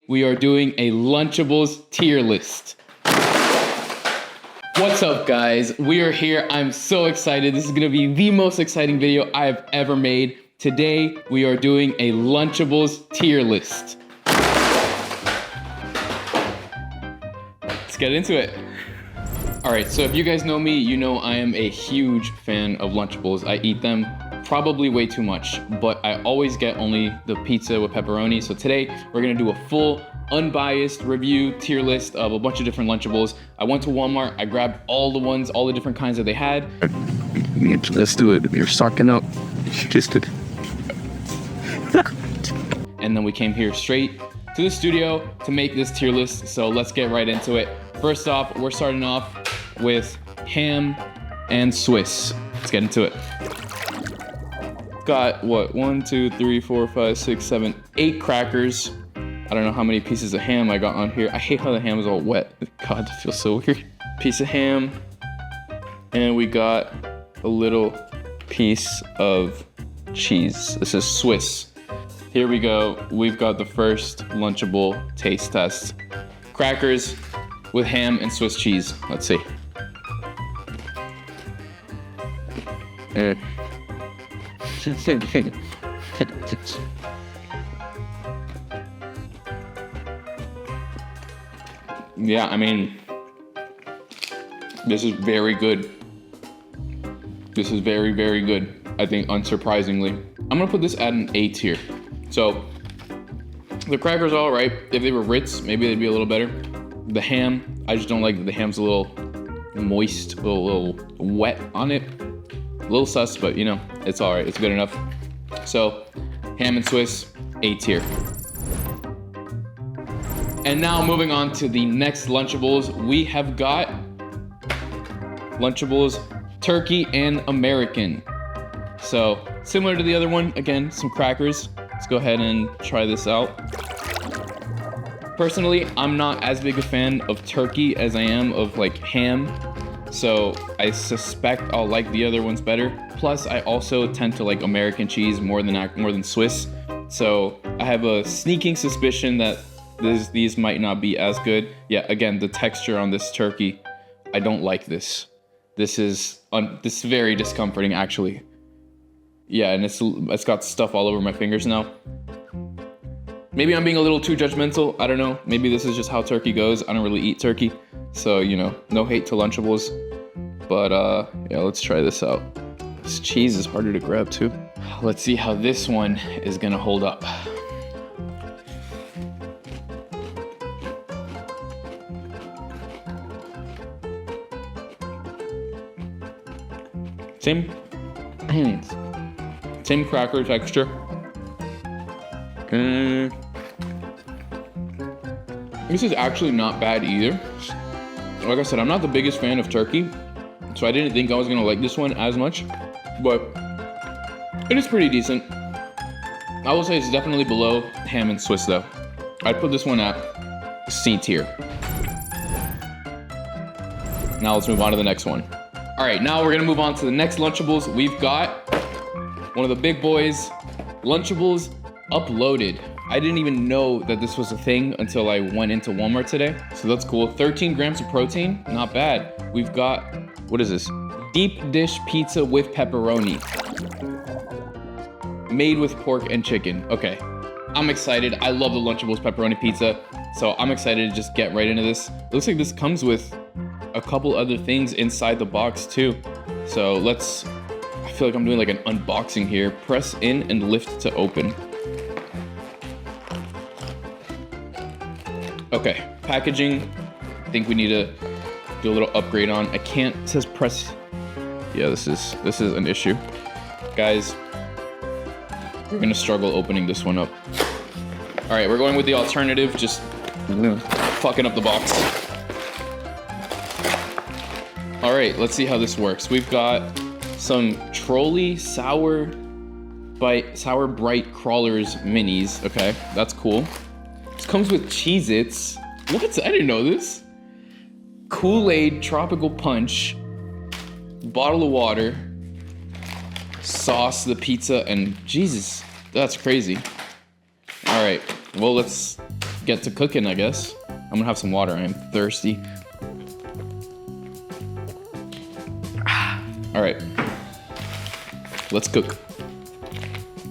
we are doing a Lunchables tier list. What's up, guys? We are here. I'm so excited. This is gonna be the most exciting video I have ever made. Today, we are doing a Lunchables tier list. Let's get into it. All right, so if you guys know me, you know I am a huge fan of Lunchables. I eat them probably way too much, but I always get only the pizza with pepperoni. So today, we're gonna do a full, unbiased review tier list of a bunch of different Lunchables. I went to Walmart, I grabbed all the different kinds that they had. Let's do it. You're sucking up. Just to... And then we came here straight to the studio to make this tier list. So let's get right into it. First off, we're starting off with ham and Swiss. Let's get into it. Got what, 1, 2, 3, 4, 5, 6, 7, 8 crackers. I don't know how many pieces of ham I got on here. I hate how the ham is all wet. God, that feels so weird. Piece of ham. And we got a little piece of cheese. This is Swiss. Here we go. We've got the first Lunchable taste test. Crackers with ham and Swiss cheese. Let's see. Yeah, I mean, this is very good. This is very, very good. I think, unsurprisingly. I'm gonna put this at an A tier. So, the crackers are all right. If they were Ritz, maybe they'd be a little better. The ham, I just don't like that the ham's a little moist, a little wet on it. A little sus, but you know, it's all right. It's good enough. So, ham and Swiss, A tier. And now moving on to the next Lunchables, we have got Lunchables Turkey and American. So, similar to the other one, again, some crackers. Let's go ahead and try this out. Personally, I'm not as big a fan of turkey as I am of like ham. So I suspect I'll like the other ones better. Plus, I also tend to like American cheese more than Swiss. So I have a sneaking suspicion that these might not be as good. Yeah, again, the texture on this turkey, I don't like this. This is very discomforting, actually. Yeah, and it's got stuff all over my fingers now. Maybe I'm being a little too judgmental. I don't know. Maybe this is just how turkey goes. I don't really eat turkey. So, you know, no hate to Lunchables. But, yeah, let's try this out. This cheese is harder to grab, too. Let's see how this one is gonna hold up. Same cracker texture. This is actually not bad either. Like I said, I'm not the biggest fan of turkey, so I didn't think I was gonna like this one as much, but it is pretty decent. I will say it's definitely below ham and Swiss though. I'd put this one at C tier. Now let's move on to the next one. All right, now we're gonna move on to the next Lunchables. We've got one of the big boys, Lunchables Uploaded. I didn't even know that this was a thing until I went into Walmart today. So that's cool. 13 grams of protein, not bad. We've got, what is this? Deep dish pizza with pepperoni. Made with pork and chicken. Okay, I'm excited. I love the Lunchables pepperoni pizza. So I'm excited to just get right into this. It looks like this comes with a couple other things inside the box too. So I feel like I'm doing like an unboxing here. Press in and lift to open. Okay, packaging, I think we need to do a little upgrade on. It says press. Yeah, this is an issue. Guys, we're gonna struggle opening this one up. All right, we're going with the alternative, just fucking up the box. All right, let's see how this works. We've got some Trolley Sour Bright Crawlers minis. Okay, that's cool. This comes with Cheez-Its. What? I didn't know this. Kool-Aid Tropical Punch, bottle of water, sauce, the pizza, and Jesus, that's crazy. All right, well, let's get to cooking, I guess. I'm gonna have some water. I am thirsty. All right, let's cook.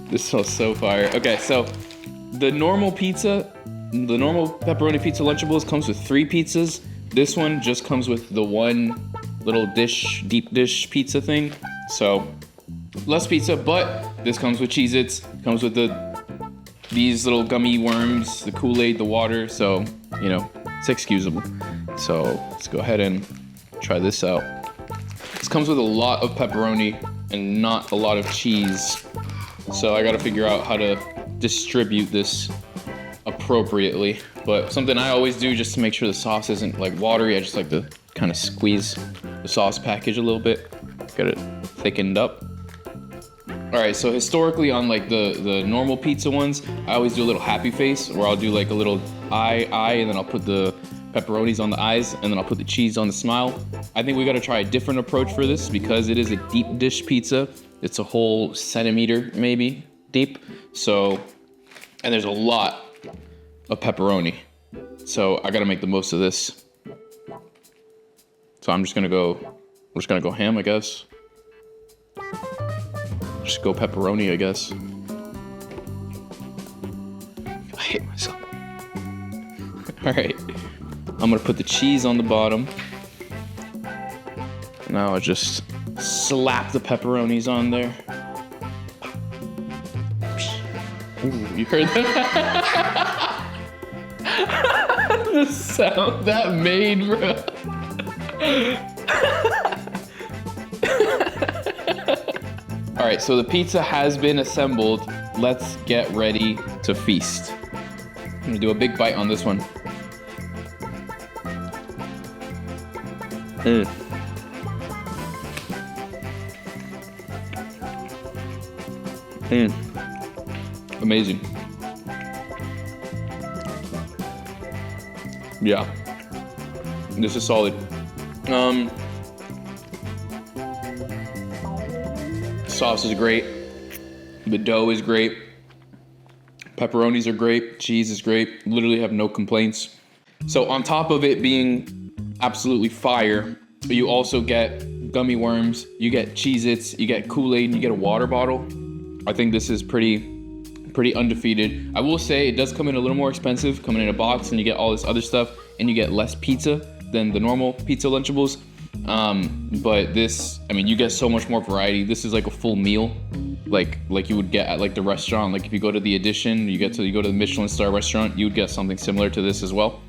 This smells so fire. Okay, so the normal pizza, the normal pepperoni pizza Lunchables comes with 3 pizzas. This one just comes with the one little dish, deep dish pizza thing. So less pizza, but this comes with Cheez-Its, comes with these little gummy worms, the Kool-Aid, the water. So, you know, it's excusable. So let's go ahead and try this out. This comes with a lot of pepperoni and not a lot of cheese. So I gotta figure out how to distribute this appropriately. But something I always do just to make sure the sauce isn't like watery, I just like to kind of squeeze the sauce package a little bit. Get it thickened up. All right, so historically on like the normal pizza ones, I always do a little happy face where I'll do like a little eye, and then I'll put the pepperonis on the eyes, and then I'll put the cheese on the smile. I think we gotta try a different approach for this because it is a deep dish pizza. It's a whole centimeter maybe deep. So, and there's a lot of pepperoni. So I gotta make the most of this. So I'm just gonna go ham, I guess. Just go pepperoni, I guess. I hate myself. All right, I'm gonna put the cheese on the bottom. Now I just slap the pepperonis on there. Ooh, you heard that? The sound that made, bro. All right, so the pizza has been assembled. Let's get ready to feast. I'm gonna do a big bite on this one. Amazing. Yeah, this is solid. Sauce is great. The dough is great. Pepperonis are great. Cheese is great. Literally have no complaints. So on top of it being absolutely fire, you also get gummy worms, you get Cheez-Its, you get Kool-Aid, and you get a water bottle. I think this is pretty undefeated. I will say it does come in a little more expensive, coming in a box, and you get all this other stuff, and you get less pizza than the normal pizza Lunchables. But this, I mean, you get so much more variety. This is like a full meal, like you would get at like the restaurant. Like if you go to the Edition, you go to the Michelin star restaurant, you would get something similar to this as well.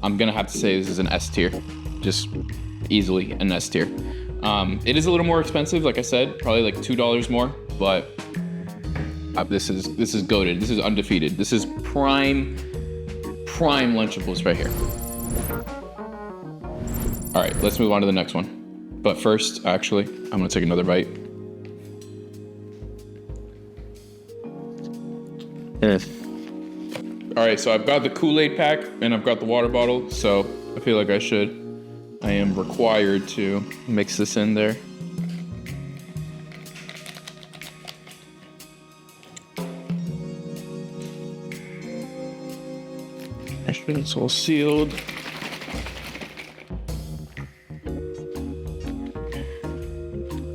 I'm gonna have to say this is an S tier, just easily an S tier. It is a little more expensive, like I said, probably like $2 more, but this is goated. This is undefeated. This is prime Lunchables right here. All right, let's move on to the next one. But first, actually, I'm gonna take another bite. All right, so I've got the Kool-Aid pack and I've got the water bottle, so I feel like I am required to mix this in there. It's all sealed.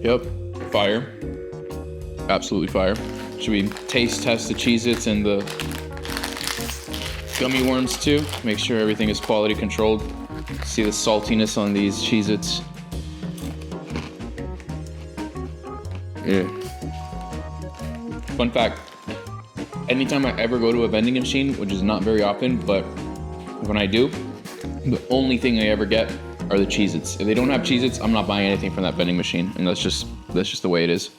Yep, fire. Absolutely fire. Should we taste test the Cheez-Its and the gummy worms too? Make sure everything is quality controlled. See the saltiness on these Cheez-Its. Yeah. Fun fact, anytime I ever go to a vending machine, which is not very often, but when I do, the only thing I ever get are the Cheez-Its. If they don't have Cheez-Its, I'm not buying anything from that vending machine, and that's just the way it is.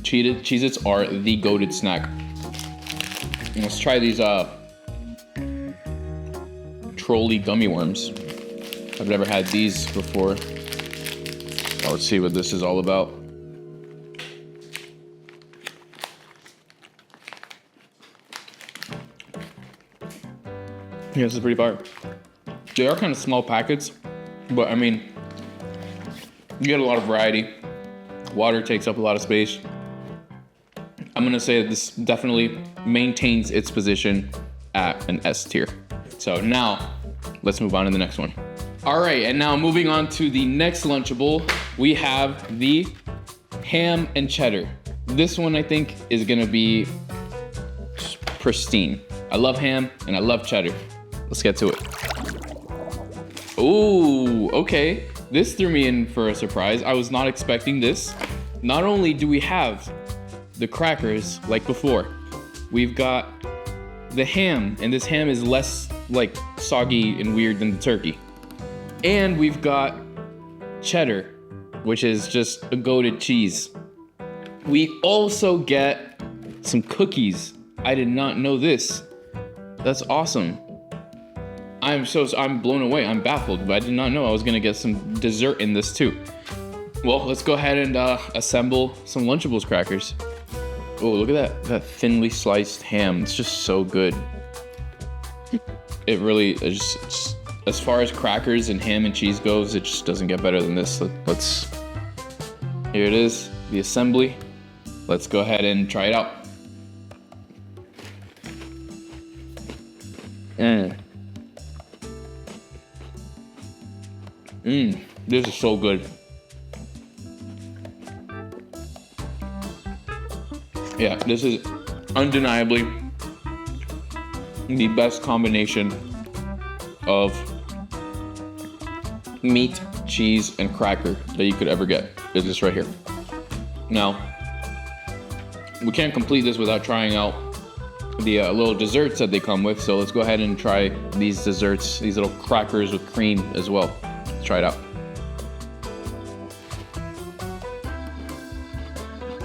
Cheez-Its are the goated snack. And let's try these trolley gummy worms. I've never had these before. Oh, let's see what this is all about. Yeah, this is pretty fire. They are kind of small packets, but I mean, you get a lot of variety. Water takes up a lot of space. I'm gonna say that this definitely maintains its position at an S tier. So now, let's move on to the next one. All right, and now moving on to the next Lunchable, we have the ham and cheddar. This one I think is gonna be pristine. I love ham and I love cheddar. Let's get to it. Ooh, okay. This threw me in for a surprise. I was not expecting this. Not only do we have the crackers like before, we've got the ham, and this ham is less like soggy and weird than the turkey. And we've got cheddar, which is just a goated cheese. We also get some cookies. I did not know this. That's awesome. I'm blown away. I'm baffled, but I did not know I was gonna get some dessert in this too. Well, let's go ahead and assemble some Lunchables crackers. Oh, look at that thinly sliced ham. It's just so good. It really is just, as far as crackers and ham and cheese goes, it just doesn't get better than this. Here it is, the assembly. Let's go ahead and try it out. This is so good. Yeah, this is undeniably the best combination of meat, cheese, and cracker that you could ever get. Is this right here. Now, we can't complete this without trying out the little desserts that they come with, so let's go ahead and try these desserts, these little crackers with cream as well. Let's try it out.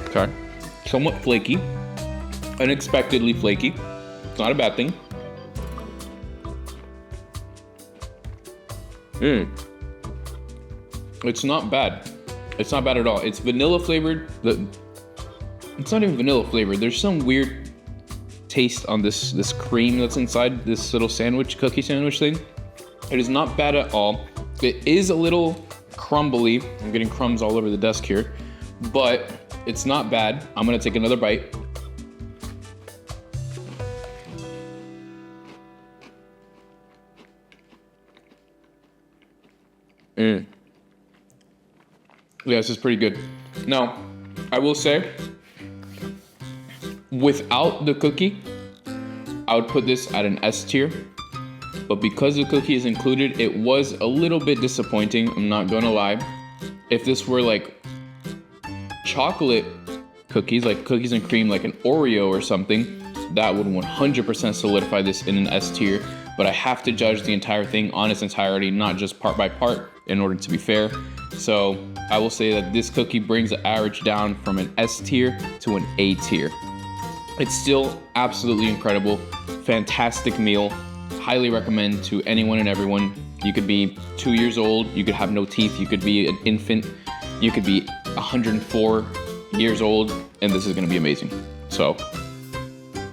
Okay, somewhat flaky, unexpectedly flaky. It's not a bad thing. It's not bad. It's not bad at all. It's vanilla flavored. It's not even vanilla flavored. There's some weird taste on this cream that's inside this little cookie sandwich thing. It is not bad at all. It is a little crumbly. I'm getting crumbs all over the desk here, but it's not bad. I'm gonna take another bite. Yeah, this is pretty good. Now, I will say, without the cookie, I would put this at an S tier. But because the cookie is included, it was a little bit disappointing, I'm not gonna lie. If this were like chocolate cookies, like cookies and cream, like an Oreo or something, that would 100% solidify this in an S tier. But I have to judge the entire thing on its entirety, not just part by part, in order to be fair. So I will say that this cookie brings the average down from an S tier to an A tier. It's still absolutely incredible, fantastic meal. Highly recommend to anyone and everyone. You could be 2 years old, you could have no teeth, you could be an infant, you could be 104 years old, and this is gonna be amazing. So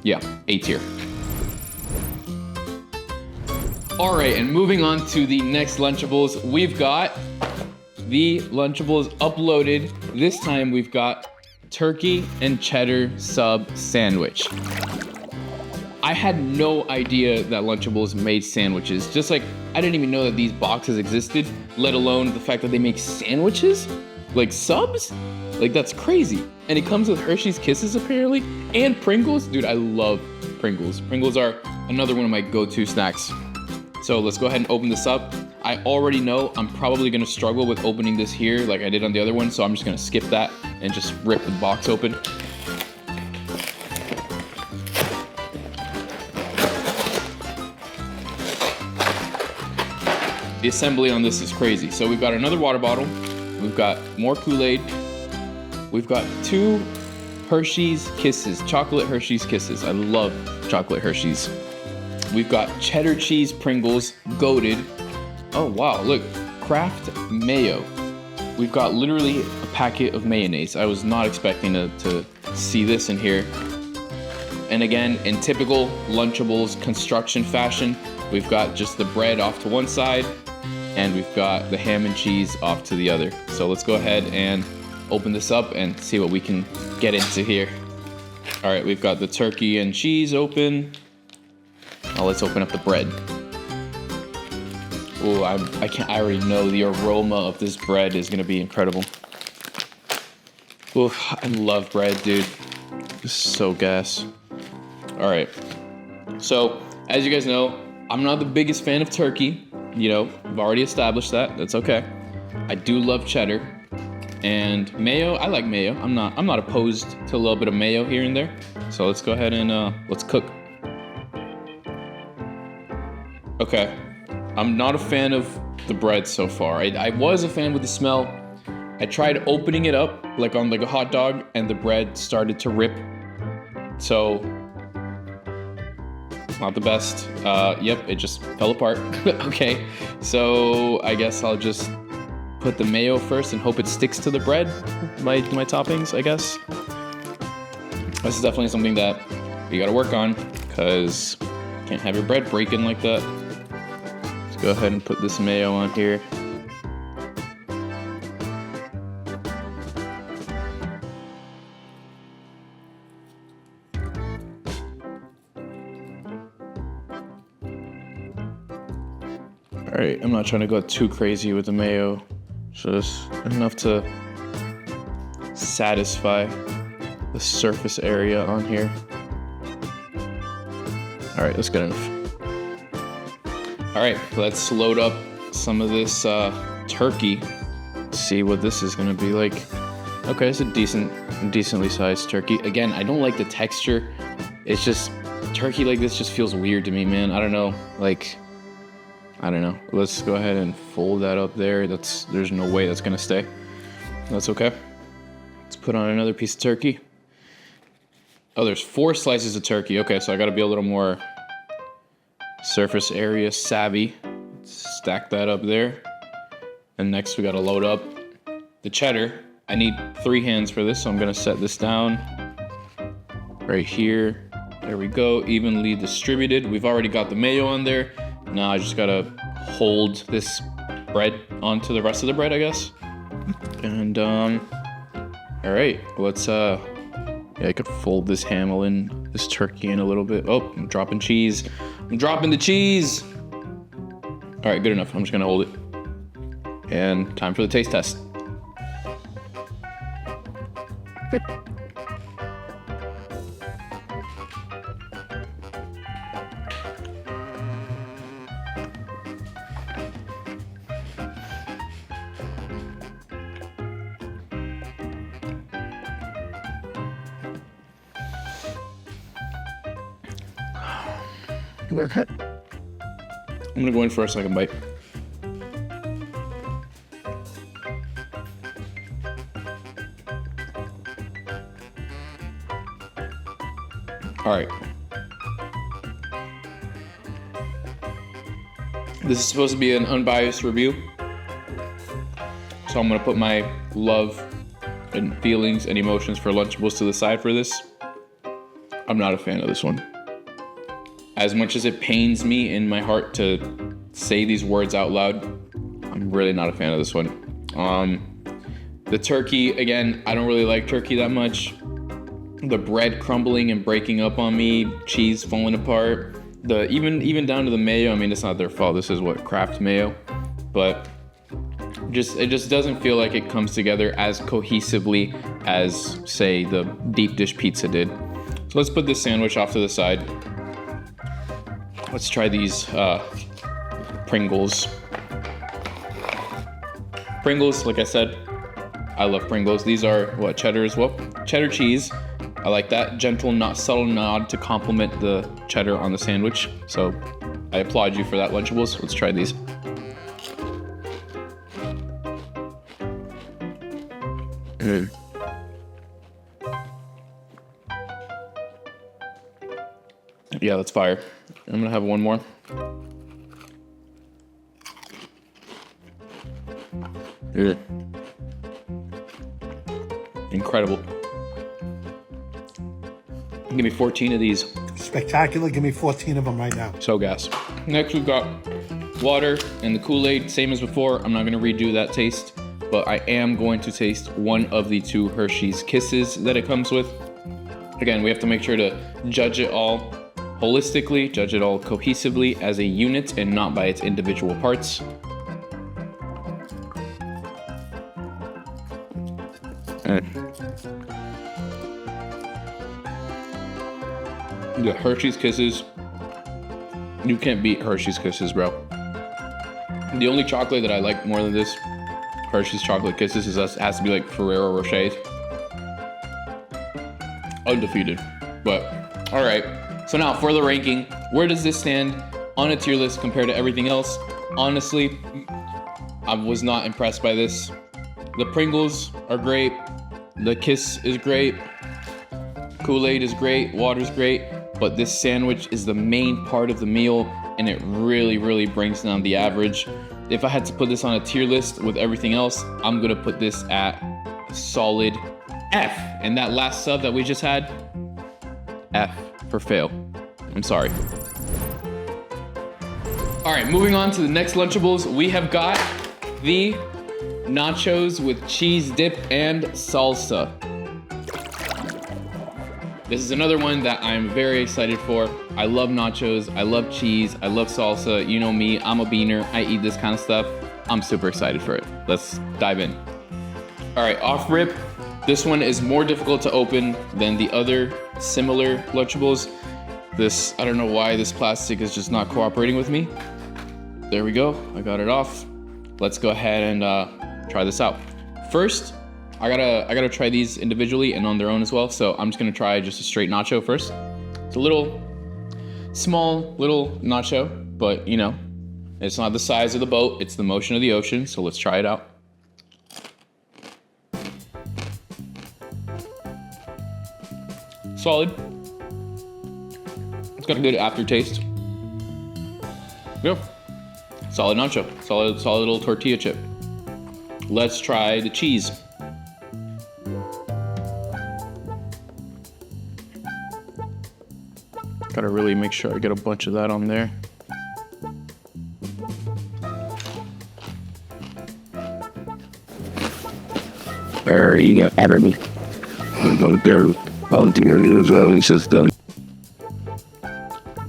yeah, A tier. All right, and moving on to the next Lunchables, we've got the Lunchables uploaded. This time we've got turkey and cheddar sub sandwich. I had no idea that Lunchables made sandwiches. Just like I didn't even know that these boxes existed, let alone the fact that they make sandwiches, like subs. Like that's crazy. And it comes with Hershey's Kisses apparently, and Pringles. Dude, I love Pringles. Pringles are another one of my go-to snacks. So let's go ahead and open this up. I already know I'm probably gonna struggle with opening this here like I did on the other one, so I'm just gonna skip that and just rip the box open. The assembly on this is crazy. So we've got another water bottle, we've got more Kool-Aid, we've got 2 Hershey's Kisses, chocolate Hershey's Kisses. I love chocolate Hershey's. We've got cheddar cheese Pringles, goated. Oh wow, look, Kraft mayo. We've got literally a packet of mayonnaise. I was not expecting to see this in here. And again, in typical Lunchables construction fashion, we've got just the bread off to one side, and we've got the ham and cheese off to the other. So let's go ahead and open this up and see what we can get into here. All right, we've got the turkey and cheese open. Now let's open up the bread. Oh, I already know the aroma of this bread is gonna be incredible. Oh, I love bread, dude. It's so gas. All right. So, as you guys know, I'm not the biggest fan of turkey. You know, I've already established that. That's okay. I do love cheddar and mayo. I like mayo. I'm not opposed to a little bit of mayo here and there. So let's go ahead and let's cook. Okay. I'm not a fan of the bread so far. I was a fan with the smell. I tried opening it up like on like a hot dog and the bread started to rip. So not the best. Yep, it just fell apart. Okay, so I guess I'll just put the mayo first and hope it sticks to the bread, my toppings, I guess. This is definitely something that you gotta work on, because you can't have your bread breaking like that. Let's go ahead and put this mayo on here. All right, I'm not trying to go too crazy with the mayo. Just enough to satisfy the surface area on here. All right, that's good enough. All right, let's load up some of this turkey. See what this is gonna be like. Okay, it's a decently sized turkey. Again, I don't like the texture. It's just, turkey like this just feels weird to me, man. I don't know, like, I don't know. Let's go ahead and fold that up there. There's no way that's gonna stay. That's okay. Let's put on another piece of turkey. Oh, there's 4 slices of turkey. Okay, so I gotta be a little more surface area savvy. Let's stack that up there. And next we gotta load up the cheddar. I need 3 hands for this, so I'm gonna set this down right here. There we go, evenly distributed. We've already got the mayo on there. Now I just gotta hold this bread onto the rest of the bread, I guess. And all right, let's yeah, I could fold this this turkey in a little bit. Oh, I'm dropping cheese. I'm dropping the cheese. All right, good enough. I'm just gonna hold it. And time for the taste test. I'm gonna go in for a second bite. All right. This is supposed to be an unbiased review, so I'm gonna put my love and feelings and emotions for Lunchables to the side for this. I'm not a fan of this one. As much as it pains me in my heart to say these words out loud, I'm really not a fan of this one. The turkey, again, I don't really like turkey that much. The bread crumbling and breaking up on me, cheese falling apart. Even down to the mayo, I mean, it's not their fault. This is what, Kraft mayo. But it just doesn't feel like it comes together as cohesively as, say, the deep dish pizza did. So let's put this sandwich off to the side. Let's try these Pringles. Pringles, like I said, I love Pringles. These are, what, cheddar as well? Cheddar cheese. I like that gentle, not subtle nod to complement the cheddar on the sandwich. So I applaud you for that, Lunchables. Let's try these. Yeah, that's fire. I'm gonna have one more. Incredible. Give me 14 of these. Spectacular. Give me 14 of them right now. So gas. Next we've got water and the Kool-Aid, same as before. I'm not gonna redo that taste, but I am going to taste one of the 2 Hershey's Kisses that it comes with. Again, we have to make sure to judge it all holistically, judge it all cohesively as a unit and not by its individual parts. The Hershey's Kisses. You can't beat Hershey's Kisses, bro. The only chocolate that I like more than this Hershey's Chocolate Kisses has to be like Ferrero Rocher's. Undefeated. But, all right. So now for the ranking, where does this stand on a tier list compared to everything else? Honestly, I was not impressed by this. The Pringles are great. The Kiss is great. Kool-Aid is great. Water's great. But this sandwich is the main part of the meal, and it really, really brings down the average. If I had to put this on a tier list with everything else, I'm gonna put this at a solid F. And that last sub that we just had, F for fail. I'm sorry. All right, moving on to the next Lunchables. We have got the nachos with cheese dip and salsa. This is another one that I'm very excited for. I love nachos, I love cheese, I love salsa. You know me, I'm a beaner, I eat this kind of stuff. I'm super excited for it. Let's dive in. All right, off rip, this one is more difficult to open than the other similar Lunchables. This, I don't know why this plastic is just not cooperating with me. There we go, I got it off. Let's go ahead and try this out. First, I gotta try these individually and on their own as well. So I'm just gonna try just a straight nacho first. It's a little small little nacho, but you know, it's not the size of the boat, it's the motion of the ocean. So let's try it out. Solid. It's got a good aftertaste. Yep. Solid nacho, solid little tortilla chip. Let's try the cheese. Gotta really make sure I get a bunch of that on there. There you go, everybody.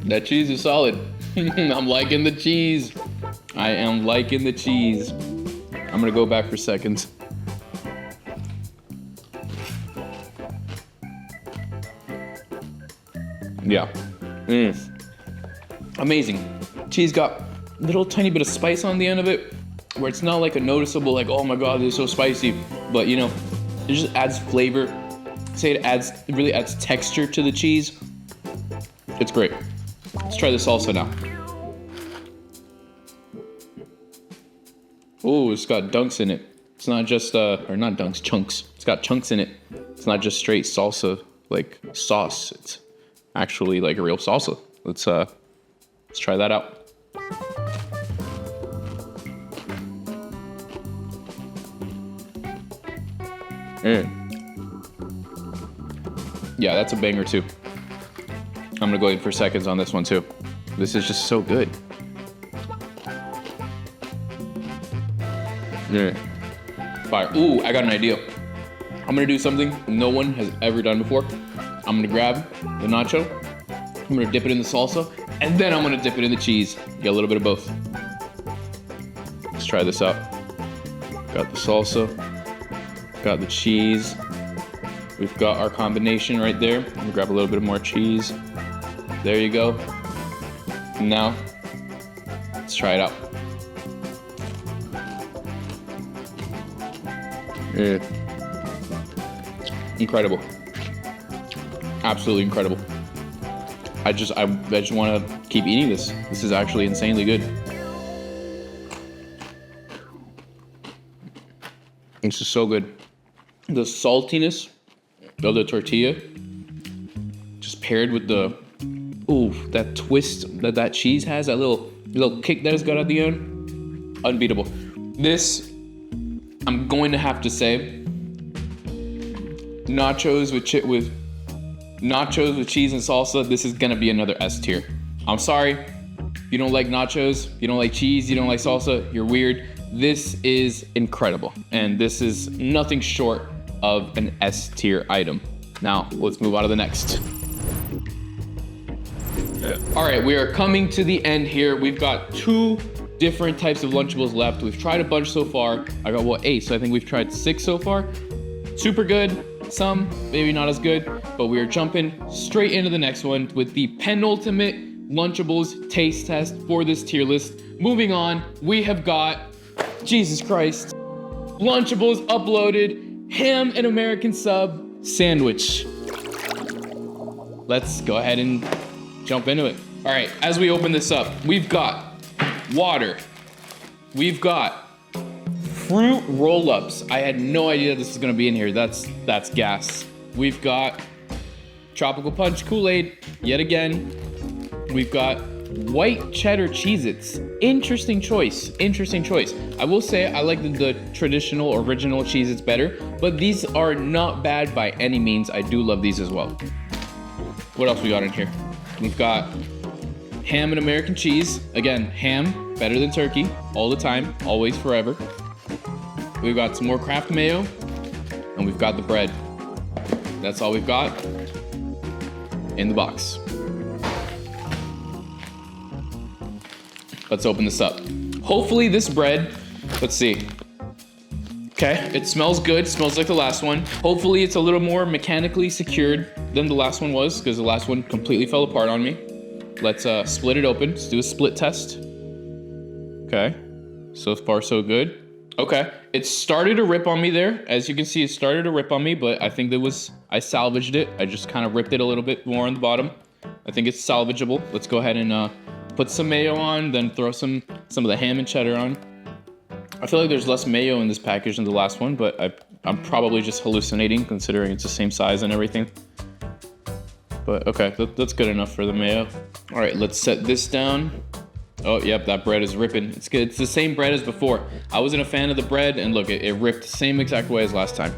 That cheese is solid. I'm liking the cheese. I am liking the cheese. I'm gonna go back for seconds. Yeah. Amazing. Cheese got a little tiny bit of spice on the end of it, where it's not like a noticeable, like, oh my God, this is so spicy. But you know, it just adds flavor. It really adds texture to the cheese. It's great. Let's try the salsa now. Oh, it's got dunks in it. It's not just, or not dunks, chunks. It's got chunks in it. It's not just straight salsa, like sauce. It's actually like a real salsa. Let's try that out. Yeah, that's a banger too. I'm gonna go in for seconds on this one too. This is just so good. Yeah. Fire. Ooh, I got an idea. I'm gonna do something no one has ever done before. I'm gonna grab the nacho, I'm gonna dip it in the salsa, and then I'm gonna dip it in the cheese. Get a little bit of both. Let's try this out. Got the salsa, got the cheese. We've got our combination right there. I'm gonna grab a little bit more cheese. There you go. And now, let's try it out. Yeah. Incredible. Absolutely incredible. I just want to keep eating this. This is actually insanely good. This is so good. The saltiness of the tortilla, just paired with the, ooh, that twist that cheese has, that little kick that it's got at the end, unbeatable. This, I'm going to have to say, nachos with cheese and salsa, this is gonna be another S tier. I'm sorry, if you don't like nachos, you don't like cheese, you don't like salsa, you're weird. This is incredible, and this is nothing short of an S tier item. Now, let's move on to the next. All right, we are coming to the end here. We've got 2 different types of Lunchables left. We've tried a bunch so far. I got, 8, so I think we've tried 6 so far. Super good, some maybe not as good, but we are jumping straight into the next one with the penultimate Lunchables taste test for this tier list. Moving on, we have got, Jesus Christ, Lunchables uploaded ham and American sub sandwich. Let's go ahead and jump into it. All right, as we open this up, we've got water. We've got fruit roll-ups. I had no idea this was gonna be in here. That's gas. We've got tropical punch Kool-Aid yet again. We've got white cheddar Cheez-Its. Interesting choice, interesting choice. I will say I like the traditional original Cheez-Its better, but these are not bad by any means. I do love these as well. What else we got in here? We've got ham and American cheese. Again, ham, better than turkey, all the time, always, forever. We've got some more Kraft mayo, and we've got the bread. That's all we've got in the box. Let's open this up. Hopefully this bread, let's see. Okay, it smells good, smells like the last one. Hopefully it's a little more mechanically secured than the last one was, because the last one completely fell apart on me. Let's split it open. Let's do a split test. Okay, so far so good. Okay, it started to rip on me there. As you can see, it started to rip on me, but I think I salvaged it. I just kind of ripped it a little bit more on the bottom. I think it's salvageable. Let's go ahead and put some mayo on, then throw some of the ham and cheddar on. I feel like there's less mayo in this package than the last one, but I'm probably just hallucinating considering it's the same size and everything. But okay, that's good enough for the mayo. All right, let's set this down. Oh, yep, that bread is ripping. It's good. It's the same bread as before. I wasn't a fan of the bread, and look, it ripped the same exact way as last time.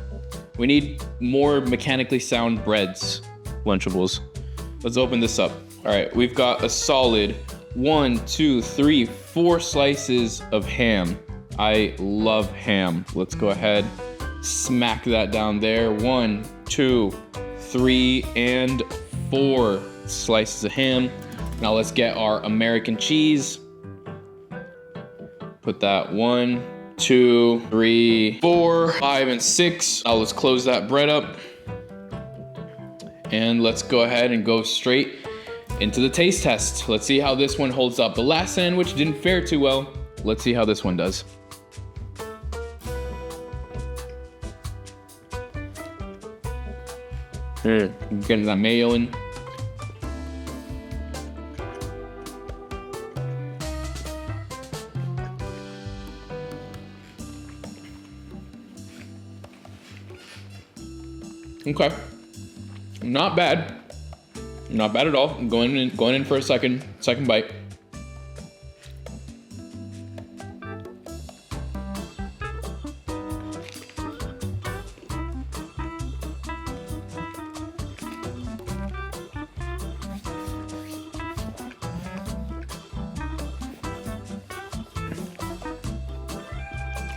We need more mechanically sound breads, Lunchables. Let's open this up. All right, we've got a solid 1, 2, 3, 4 slices of ham. I love ham. Let's go ahead, smack that down there. 1, 2, 3, and 4 slices of ham. Now let's get our American cheese. Put that 1, 2, 3, 4, 5, and 6. Now let's close that bread up. And let's go ahead and go straight into the taste test. Let's see how this one holds up. The last sandwich didn't fare too well. Let's see how this one does. Getting that mayo in. Okay, not bad. Not bad at all. I'm going in for a second bite.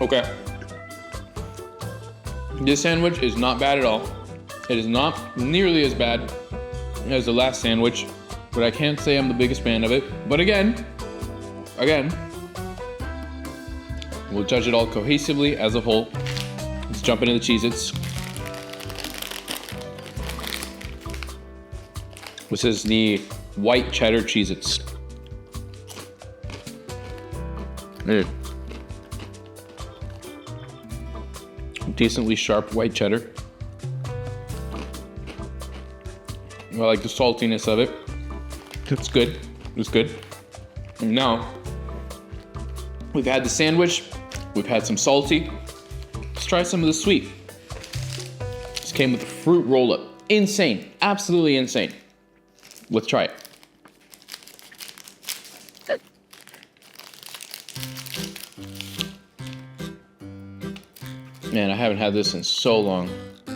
Okay. This sandwich is not bad at all. It is not nearly as bad as the last sandwich, but I can't say I'm the biggest fan of it. But again, we'll judge it all cohesively as a whole. Let's jump into the Cheez-Its. This is the white cheddar Cheez-Its. Decently sharp white cheddar. I like the saltiness of it. It's good. It's good. And now, we've had the sandwich. We've had some salty. Let's try some of the sweet. This came with a fruit roll-up. Insane. Absolutely insane. Let's try it. Man, I haven't had this in so long. I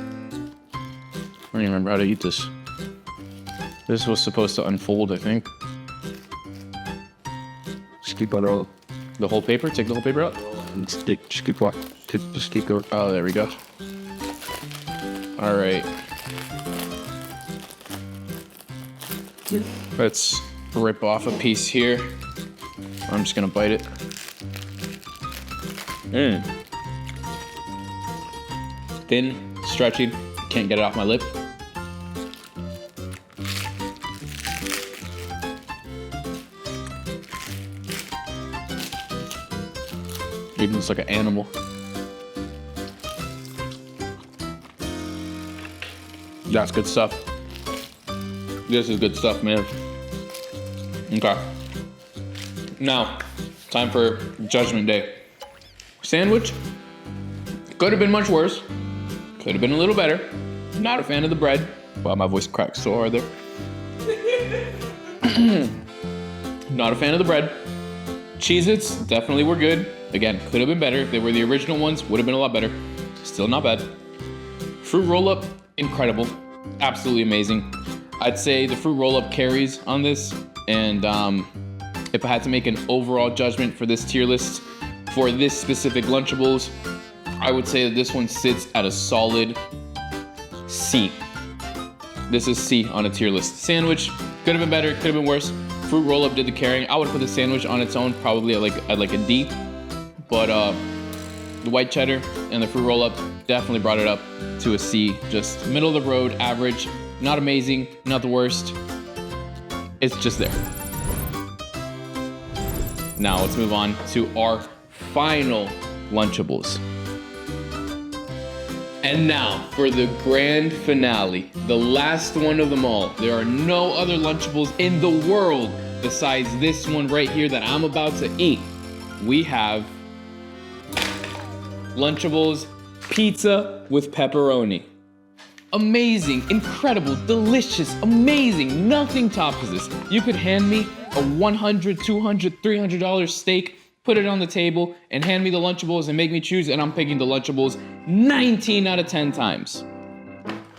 don't even remember how to eat this. This was supposed to unfold, I think. Just keep on rolling. The whole paper? Take the whole paper out? Just keep walking. Just keep going. Oh, there we go. All right. Let's rip off a piece here. I'm just gonna bite it. Thin, stretchy, can't get it off my lip. Eating this like an animal. That's good stuff. This is good stuff, man. Okay. Now, time for Judgment Day. Sandwich. Could have been much worse. Could have been a little better. Not a fan of the bread. Wow, my voice cracked so hard there. Not a fan of the bread. Cheez-Its definitely were good. Again, could have been better. If they were the original ones, would have been a lot better. Still not bad. Fruit roll-up, incredible. Absolutely amazing. I'd say the fruit roll-up carries on this. And if I had to make an overall judgment for this tier list, for this specific Lunchables, I would say that this one sits at a solid C. This is C on a tier list. Sandwich, could have been better, could have been worse. Fruit roll-up did the carrying. I would put the sandwich on its own, probably at like a D. But the white cheddar and the fruit roll-up definitely brought it up to a C. Just middle of the road, average. Not amazing, not the worst. It's just there. Now let's move on to our final Lunchables. And now for the grand finale, the last one of them all. There are no other Lunchables in the world besides this one right here that I'm about to eat. We have Lunchables pizza with pepperoni. Amazing, incredible, delicious, amazing. Nothing tops this. You could hand me a $100, $200, $300 steak, put it on the table, and hand me the Lunchables and make me choose, and I'm picking the Lunchables 19 out of 10 times.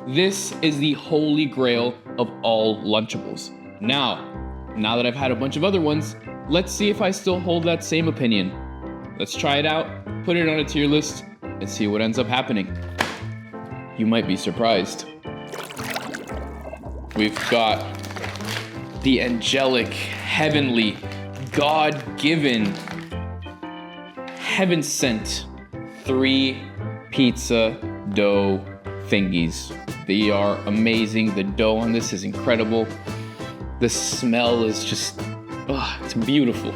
This is the holy grail of all Lunchables. Now that I've had a bunch of other ones, let's see if I still hold that same opinion. Let's try it out, put it on a tier list, and see what ends up happening. You might be surprised. We've got the angelic, heavenly, God-given, heaven-sent 3 pizza dough thingies. They are amazing. The dough on this is incredible. The smell is just, it's beautiful.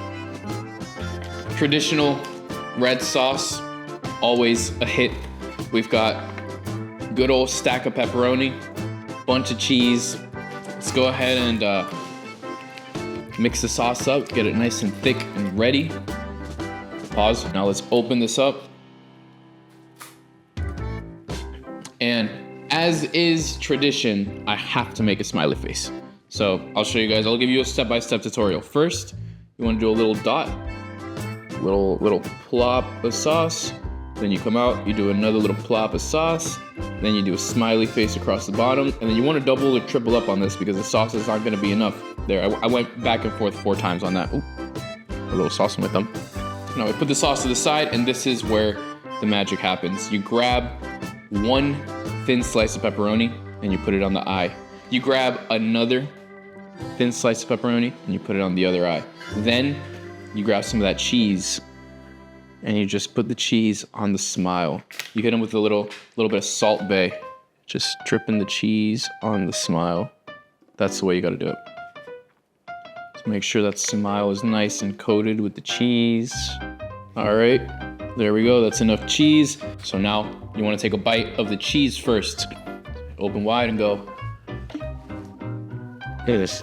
Traditional red sauce, always a hit. We've got good old stack of pepperoni, bunch of cheese. Let's go ahead and mix the sauce up, get it nice and thick and ready. Pause. Now let's open this up. And as is tradition, I have to make a smiley face. So I'll show you guys, I'll give you a step-by-step tutorial. First, you wanna do a little dot, little plop of sauce. Then you come out, you do another little plop of sauce. Then you do a smiley face across the bottom. And then you wanna double or triple up on this because the sauce is not gonna be enough. There, I went back and forth 4 times on that. Ooh, a little sauce with them. Now we put the sauce to the side, and this is where the magic happens. You grab 1 thin slice of pepperoni and you put it on the eye. You grab another thin slice of pepperoni and you put it on the other eye. Then you grab some of that cheese and you just put the cheese on the smile. You hit them with a little bit of Salt Bae. Just dripping the cheese on the smile. That's the way you gotta do it. Just make sure that smile is nice and coated with the cheese. All right, there we go, that's enough cheese. So now you wanna take a bite of the cheese first. Open wide and go. Look at this.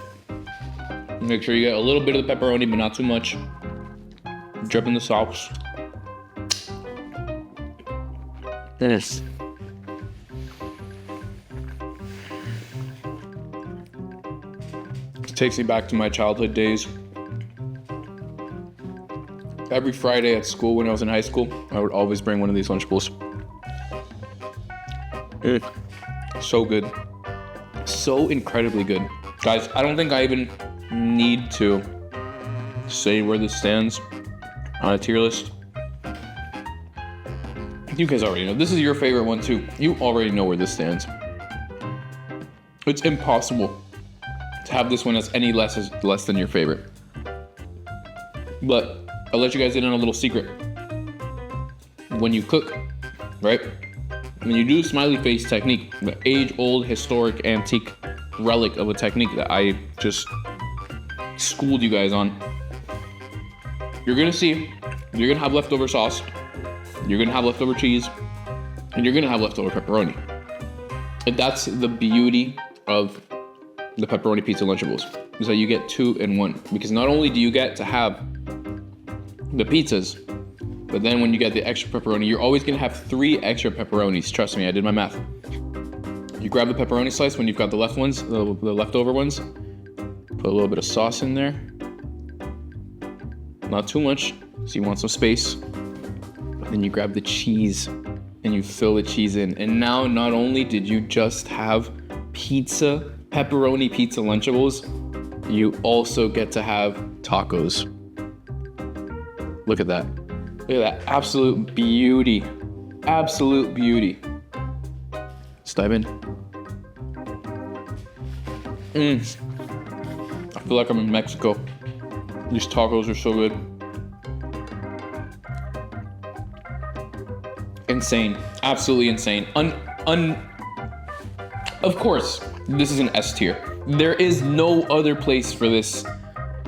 Make sure you get a little bit of the pepperoni, but not too much. Dripping the sauce. This. It takes me back to my childhood days. Every Friday at school when I was in high school, I would always bring one of these Lunchables. So good. So incredibly good. Guys, I don't think I even need to say where this stands on a tier list. You guys already know. This is your favorite one too. You already know where this stands. It's impossible have this one as any less than your favorite. But I'll let you guys in on a little secret. When you cook, right? When you do smiley face technique, the age-old, historic, antique relic of a technique that I just schooled you guys on, you're gonna see, you're gonna have leftover sauce, you're gonna have leftover cheese, and you're gonna have leftover pepperoni. And that's the beauty of the pepperoni pizza Lunchables, is that you get 2 in 1. Because not only do you get to have the pizzas, but then when you get the extra pepperoni, you're always gonna have 3 extra pepperonis. Trust me, I did my math. You grab the pepperoni slice when you've got the leftover ones, put a little bit of sauce in there. Not too much, so you want some space. But then you grab the cheese and you fill the cheese in. And now not only did you just have pepperoni pizza Lunchables, you also get to have tacos. Look at that. Look at that. Absolute beauty. Absolute beauty. Let's dive in. I feel like I'm in Mexico. These tacos are so good. Insane. Absolutely insane. Of course, this is an S tier. There is no other place for this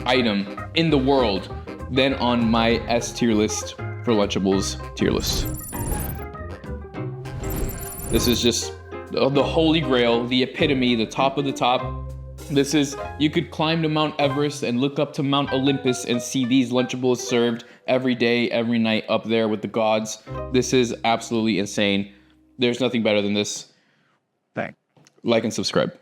item in the world than on my S tier list for Lunchables tier list. This is just the holy grail, the epitome, the top of the top. This is, you could climb to Mount Everest and look up to Mount Olympus and see these Lunchables served every day, every night up there with the gods. This is absolutely insane. There's nothing better than this. Thanks. Like and subscribe.